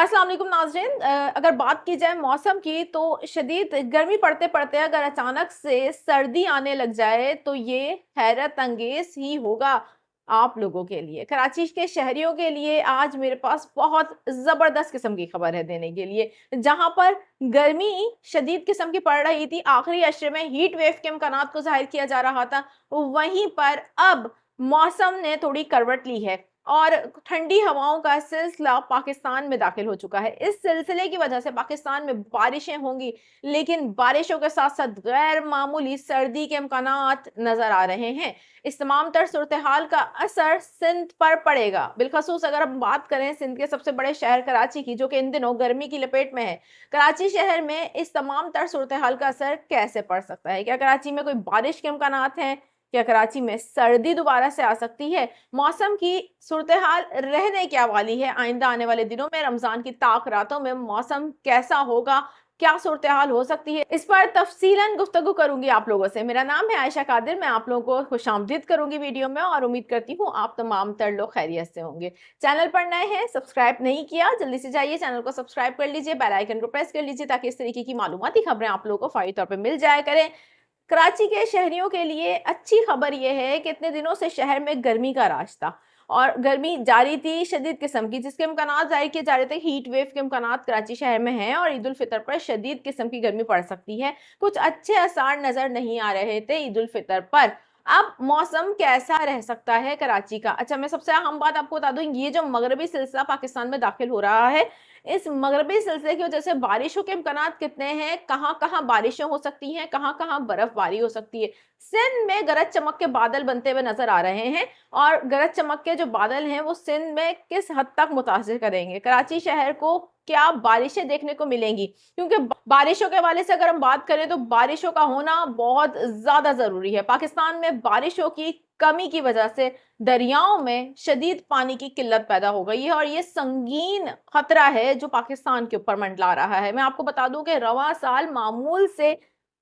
अस्सलाम वालेकुम नाज़रीन। अगर बात की जाए मौसम की तो शदीद गर्मी पड़ते पड़ते अगर अचानक से सर्दी आने लग जाए तो ये हैरत अंगेज ही होगा आप लोगों के लिए। कराची के शहरियों के लिए आज मेरे पास बहुत ज़बरदस्त किस्म की खबर है देने के लिए। जहां पर गर्मी शदीद किस्म की पड़ रही थी, आखिरी अशरे में हीट वेव के इम्कानात को जाहिर किया जा रहा था, वहीं पर अब मौसम ने थोड़ी करवट ली है और ठंडी हवाओं का सिलसिला पाकिस्तान में दाखिल हो चुका है। इस सिलसिले की वजह से पाकिस्तान में बारिशें होंगी, लेकिन बारिशों के साथ साथ गैर मामूली सर्दी के इम्कानात नजर आ रहे हैं। इस तमाम तर सूरत हाल का असर सिंध पर पड़ेगा। बिलखसूस अगर हम बात करें सिंध के सबसे बड़े शहर कराची की, जो कि इन दिनों गर्मी की लपेट में है, कराची शहर में इस तमाम तर सूरत हाल का असर कैसे पड़ सकता है? क्या कराची में कोई बारिश के इम्कानात हैं? क्या कराची में सर्दी दोबारा से आ सकती है? मौसम की सूरत हाल रहने क्या वाली है? आइंदा आने वाले दिनों में रमजान की ताक रातों में मौसम कैसा होगा? क्या सूरत हाल हो सकती है? इस पर तफसीलन गुफ्तगू करूंगी आप लोगों से। मेरा नाम है आयशा कादिर। मैं आप लोगों को खुशामदीद करूंगी वीडियो में और उम्मीद करती हूँ आप तमाम तर लोग खैरियत से होंगे। चैनल पर नए हैं, सब्सक्राइब नहीं किया, जल्दी से जाइए चैनल को सब्सक्राइब कर लीजिए, बेल आइकन को प्रेस कर लीजिए ताकि इस तरीके की मालूमाती खबरें आप लोगों को फौरी तौर पर मिल जाया करें। कराची के शहरियों के लिए अच्छी खबर यह है कि इतने दिनों से शहर में गर्मी का राज था और गर्मी जारी थी शदीद किस्म की, जिसके इम्कानात जाहिर किए जा रहे थे। हीट वेव के इम्कानात कराची शहर में हैं और ईद उल फितर पर शदीद किस्म की गर्मी पड़ सकती है। कुछ अच्छे आसार नजर नहीं आ रहे थे ईद उल फितर पर। अब मौसम कैसा रह सकता है कराची का? अच्छा, मैं सबसे अहम बात आपको बता दूं, ये जो मगरबी सिलसिला पाकिस्तान में दाखिल हो रहा है, इस मगरबी सिलसिले की वजह से बारिशों के इम्कानात कितने हैं, कहां कहां बारिशें हो सकती हैं, कहां कहां बर्फबारी हो सकती है। सिंध में गरज चमक के बादल बनते हुए नजर आ रहे हैं और गरज चमक के जो बादल हैं वो सिंध में किस हद तक मुतासिर करेंगे कराची शहर को? क्या बारिशें देखने को मिलेंगी? क्योंकि बारिशों के हवाले से अगर हम बात करें तो बारिशों का होना बहुत ज्यादा जरूरी है। पाकिस्तान में बारिशों की कमी की वजह से दरियाओं में शदीद पानी की किल्लत पैदा हो गई है और ये संगीन खतरा है जो पाकिस्तान के ऊपर मंडला रहा है। मैं आपको बता दूं कि रवां साल मामूल से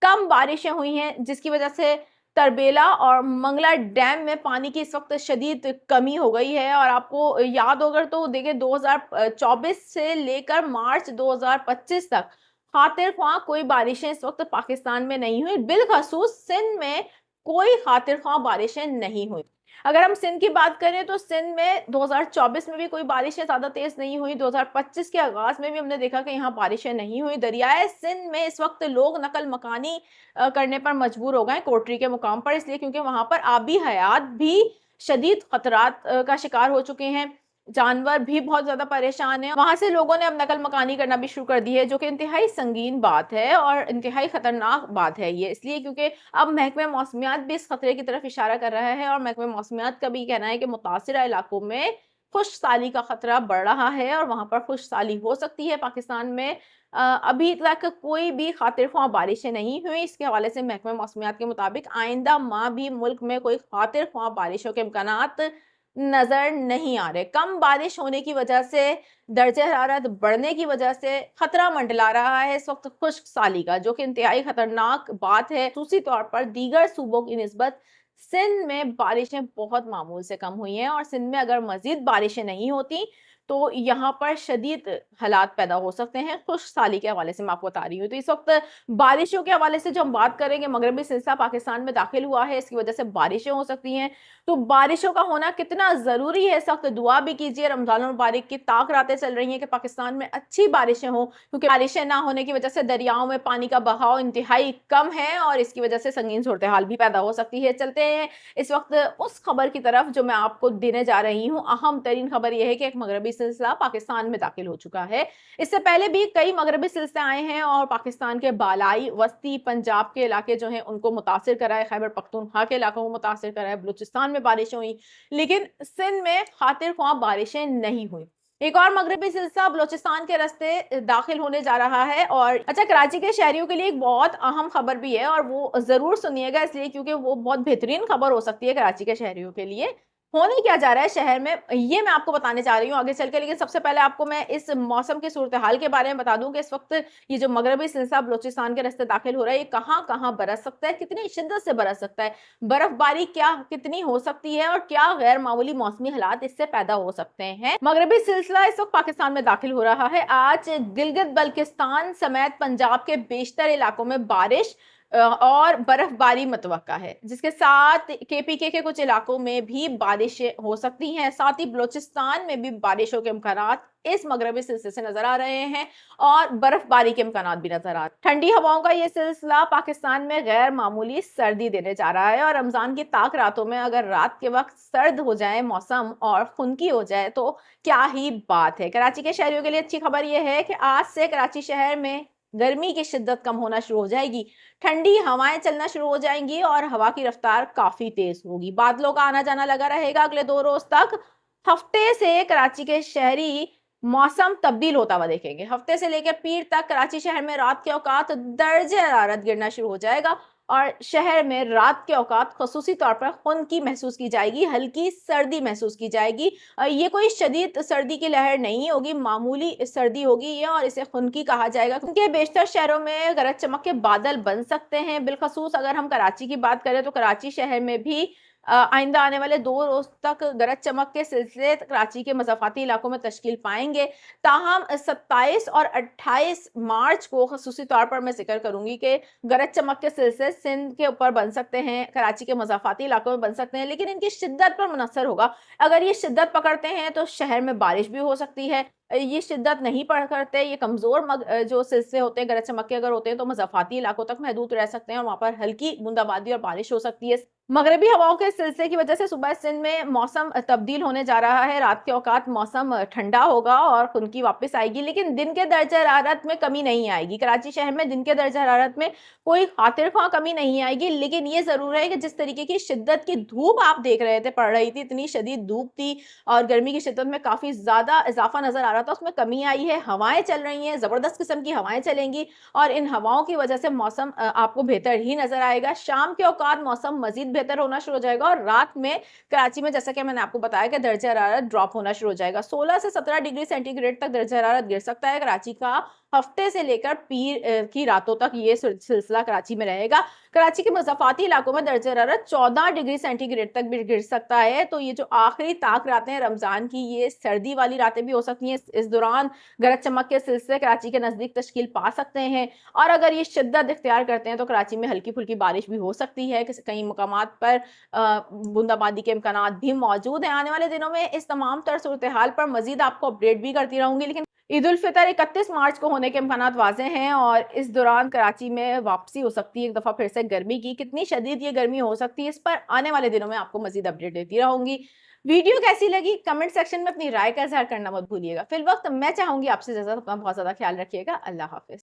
कम बारिशें हुई हैं, जिसकी वजह से तरबेला और मंगला डैम में पानी की इस वक्त शदीद कमी हो गई है। और आपको याद होगा तो देखिए 2024 से लेकर मार्च 2025 तक खातिर ख्वाह कोई बारिशें इस वक्त पाकिस्तान में नहीं हुई। बिलखसूस सिंध में कोई खातिर ख्वाह बारिशें नहीं हुई। अगर हम सिंध की बात करें तो सिंध में 2024 में भी कोई बारिशें ज्यादा तेज नहीं हुई। 2025 के आगाज में भी हमने देखा कि यहाँ बारिशें नहीं हुई। दरियाए सिंध में इस वक्त लोग नकल मकानी करने पर मजबूर हो गए कोटरी के मुकाम पर, इसलिए क्योंकि वहां पर आबी हयात भी शदीद खतरात का शिकार हो चुके हैं। जानवर भी बहुत ज्यादा परेशान है। वहां से लोगों ने अब नकल मकानी करना भी शुरू कर दी है, जो कि इंतहाई संगीन बात है और इंतहाई खतरनाक बात है ये, इसलिए क्योंकि अब महकमे मौसमियात भी इस खतरे की तरफ इशारा कर रहा है और महकमे मौसमियात का भी कहना है कि मुतासिरा इलाकों में खुश्क साली का खतरा बढ़ रहा है और वहां पर खुश्क साली हो सकती है। पाकिस्तान में अभी तक कोई भी खातिर ख्वाह बारिशें नहीं हुई। इसके हवाले से महकमे मौसमियात के मुताबिक आइंदा माह भी मुल्क में कोई खातिर ख्वाह बारिशों के इम्कानात नजर नहीं आ रहे। कम बारिश होने की वजह से, दर्जे हरारत बढ़ने की वजह से खतरा मंडला रहा है इस वक्त खुश्क साली का, जो कि इंतहाई खतरनाक बात है। खासूसी तौर पर दीगर सूबों की निस्बत सिंध में बारिशें बहुत मामूल से कम हुई हैं और सिंध में अगर मजीद बारिशें नहीं होती तो यहाँ पर शदीद हालात पैदा हो सकते हैं। खुश्क साली के हवाले से मैं आपको बता रही हूँ। तो इस वक्त बारिशों के हवाले से जो हम बात करेंगे, मगरबी सिलसिला पाकिस्तान में दाखिल हुआ है, इसकी वजह से बारिशें हो सकती हैं। तो बारिशों का होना कितना जरूरी है इस वक्त दुआ भी कीजिए। रमजान मुबारक की ताक रातें चल रही हैं कि पाकिस्तान में अच्छी बारिशें हों, क्योंकि बारिशें ना होने की वजह से दरियाओं में पानी का बहाव इंतहाई कम है और इसकी वजह से संगीन सूरत हाल भी पैदा हो सकती है। चलते हैं इस वक्त उस खबर की तरफ जो मैं आपको देने जा रही हूँ। अहम तरीन खबर यह है कि एक मगरबी सिलसिला पाकिस्तान में दाखिल हो चुका है। इससे पहले भी कई मगरबी सिलसिले आए हैं और पाकिस्तान के बालाई वस्ती पंजाब के इलाके जो हैं उनको मुतासिर करा है, खैबर पख्तूनख्वा के इलाकों को मुतासिर करा है, बलूचिस्तान में बारिशें हुई, लेकिन सिंध में खातिर ख्वाह बारिशें नहीं हुई। एक और मगरबी सिलसिला बलूचिस्तान के रास्ते दाखिल होने जा रहा है। और अच्छा, कराची के शहरियों के लिए एक बहुत अहम खबर भी है और वो जरूर सुनिएगा, इसलिए क्योंकि वो बहुत बेहतरीन खबर हो सकती है कराची के शहरियों के लिए। होने क्या जा रहा है शहर में, ये मैं आपको बताने जा रही हूँ आगे चल के। लेकिन सबसे पहले आपको मैं इस मौसम की सूरत-ए-हाल के बारे में बता दूँ कि इस वक़्त ये जो मगरबी सिलसिला बलूचिस्तान के रास्ते दाखिल हो रहा है, ये कहाँ-कहाँ बरस सकता है, कितनी शिद्दत से बरस सकता है, बर्फबारी क्या कितनी हो सकती है और क्या गैर मामूली मौसमी हालात इससे पैदा हो सकते हैं। मगरबी सिलसिला इस वक़्त पाकिस्तान में दाखिल हो रहा है। आज गिलगित-बल्तिस्तान समेत पंजाब के बेशतर इलाकों में बारिश और बर्फबारी मुतवक्का है, जिसके साथ केपीके के कुछ इलाकों में भी बारिशें हो सकती हैं। साथ ही बलूचिस्तान में भी बारिशों के इम्कानात इस मगरबी सिलसिले से नजर आ रहे हैं और बर्फबारी के इम्कानात भी नजर आ रहे हैं। ठंडी हवाओं का ये सिलसिला पाकिस्तान में गैर मामूली सर्दी देने जा रहा है और रमजान की ताक रातों में अगर रात के वक्त सर्द हो जाए मौसम और खुनकी हो जाए तो क्या ही बात है। कराची के शहरियों के लिए अच्छी खबर यह है कि आज से कराची शहर में गर्मी की शिद्दत कम होना शुरू हो जाएगी, ठंडी हवाएं चलना शुरू हो जाएंगी और हवा की रफ्तार काफी तेज होगी। बादलों का आना जाना लगा रहेगा अगले 2 रोज तक। हफ्ते से कराची के शहरी मौसम तब्दील होता हुआ देखेंगे। हफ्ते से लेकर पीर तक कराची शहर में रात के औकात दर्जे हरारत गिरना शुरू हो जाएगा और शहर में रात के औकात खसूसी तौर पर खुनकी महसूस की जाएगी, हल्की सर्दी महसूस की जाएगी। ये कोई शदीद सर्दी की लहर नहीं होगी, मामूली सर्दी होगी ये, और इसे खुनकी कहा जाएगा क्योंकि बेशतर शहरों में गरज चमक के बादल बन सकते हैं। बिलखसूस अगर हम कराची की बात करें तो कराची शहर में भी आइंदा आने वाले 2 रोज तक गरज चमक के सिलसिले कराची के मज़ाफ़ाती इलाकों में तश्कील पाएंगे। ताहम 27 और 28 मार्च को खसूसी तौर पर मैं जिक्र करूंगी कि गरज चमक के सिलसिले सिंध के ऊपर बन सकते हैं, कराची के मज़ाफ़ाती इलाकों में बन सकते हैं, लेकिन इनकी शिद्दत पर मुनहसर होगा। अगर ये शिद्दत पकड़ते हैं तो शहर में बारिश भी हो सकती है। ये शिद्दत नहीं पकड़ते, ये कमज़ोर जो सिलसिले होते हैं गरज चमक के अगर होते हैं तो मज़ाफ़ाती इलाकों तक महदूद रह सकते हैं और वहाँ पर हल्की बूंदाबांदी और बारिश हो सकती है। मगरबी हवाओं के सिलसिले की वजह से सुबह सिंध में मौसम तब्दील होने जा रहा है। रात के औकात मौसम ठंडा होगा और खुनकी वापस आएगी, लेकिन दिन के दर्जे हरारत में कमी नहीं आएगी। कराची शहर में दिन के दर्जे हरारत में कोई खातिर-ख्वाह कमी नहीं आएगी, लेकिन ये ज़रूर है कि जिस तरीके की शिद्दत की धूप आप देख रहे थे, पड़ रही थी, इतनी शदीद धूप थी और गर्मी की शिद्दत में काफ़ी ज़्यादा इज़ाफ़ा नज़र आ रहा था, उसमें कमी आई है। हवाएँ चल रही हैं, ज़बरदस्त किस्म की हवाएँ चलेंगी और इन हवाओं की वजह से मौसम आपको बेहतर ही नज़र आएगा। शाम के औकात मौसम मज़ीद बेहतर होना शुरू हो जाएगा और रात में कराची में जैसा कि मैंने आपको बताया कि दर्जा हरारत ड्रॉप होना शुरू हो जाएगा। 16 से 17 डिग्री सेंटीग्रेड तक दर्जा हरारत गिर सकता है कराची का। हफ्ते से लेकर पीर की रातों तक ये सिलसिला कराची में रहेगा। कराची के मज़ाफ़ाती इलाकों में दर्जा हरारत 14 डिग्री सेंटीग्रेड तक भी गिर सकता है। तो ये जो आखिरी ताक रातें हैं रमज़ान की, ये सर्दी वाली रातें भी हो सकती हैं। इस दौरान गरज चमक के सिलसिले कराची के नज़दीक तश्कील पा सकते हैं और अगर ये शिद्दत इख्तियार करते हैं तो कराची में हल्की-फुल्की बारिश भी हो सकती है। कई मकामात पर बूंदाबांदी के इम्कानात भी मौजूद हैं। आने वाले दिनों में इस तमाम तर सूरत-ए-हाल पर मज़ीद आपको अपडेट भी करती रहूँगी, लेकिन ईद उल फितर 31 मार्च को होने के इम्कानात वाज़ेह हैं और इस दौरान कराची में वापसी हो सकती है एक दफ़ा फिर से गर्मी की। कितनी शदीद ये गर्मी हो सकती है, इस पर आने वाले दिनों में आपको मज़ीद अपडेट देती रहूँगी। वीडियो कैसी लगी कमेंट सेक्शन में अपनी राय का इज़हार करना मत भूलिएगा। फिलवक्त मैं चाहूँगी आपसे इजाज़त, अपना बहुत ज़्यादा ख्याल रखिएगा। अल्लाह हाफ़िज़।